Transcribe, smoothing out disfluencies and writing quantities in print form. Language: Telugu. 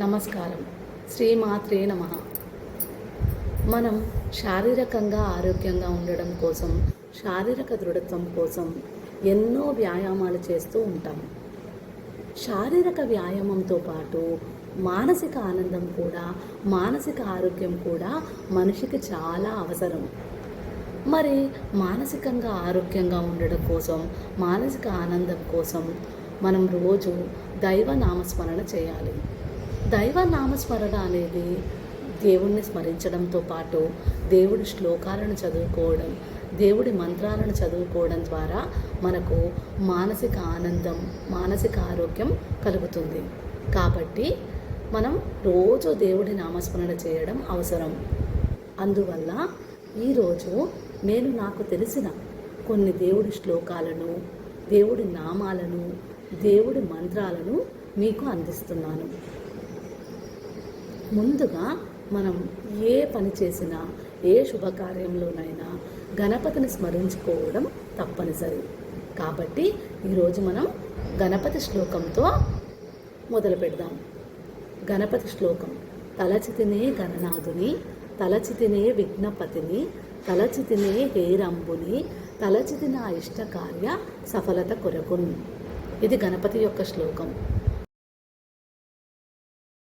నమస్కారం. శ్రీమాత్రే నమః. మనం శారీరకంగా ఆరోగ్యంగా ఉండడం కోసం, శారీరక దృఢత్వం కోసం ఎన్నో వ్యాయామాలు చేస్తూ ఉంటాం. శారీరక వ్యాయామంతో పాటు మానసిక ఆనందం కూడా, మానసిక ఆరోగ్యం కూడా మనిషికి చాలా అవసరం. మరి మానసికంగా ఆరోగ్యంగా ఉండడం కోసం, మానసిక ఆనందం కోసం మనం రోజు దైవ నామస్మరణ చేయాలి. దైవ నామస్మరణ అనేది దేవుణ్ణి స్మరించడంతో పాటు దేవుడి శ్లోకాలను చదువుకోవడం, దేవుడి మంత్రాలను చదువుకోవడం ద్వారా మనకు మానసిక ఆనందం, మానసిక ఆరోగ్యం కలుగుతుంది. కాబట్టి మనం రోజు దేవుడి నామస్మరణ చేయడం అవసరం. అందువల్ల ఈరోజు నేను నాకు తెలిసిన కొన్ని దేవుడి శ్లోకాలను, దేవుడి నామాలను, దేవుడి మంత్రాలను మీకు అందిస్తున్నాను. ముందుగా మనం ఏ పని చేసినా, ఏ శుభకార్యంలోనైనా గణపతిని స్మరించుకోవడం తప్పనిసరి. కాబట్టి ఈరోజు మనం గణపతి శ్లోకంతో మొదలు పెడదాం. గణపతి శ్లోకం: తలచితినే గణనాథుని, తలచితినే విఘ్నపతిని, తలచితినే హేరంబుని, తలచితి నా ఇష్టకార్య సఫలత కొరకున్. ఇది గణపతి యొక్క శ్లోకం.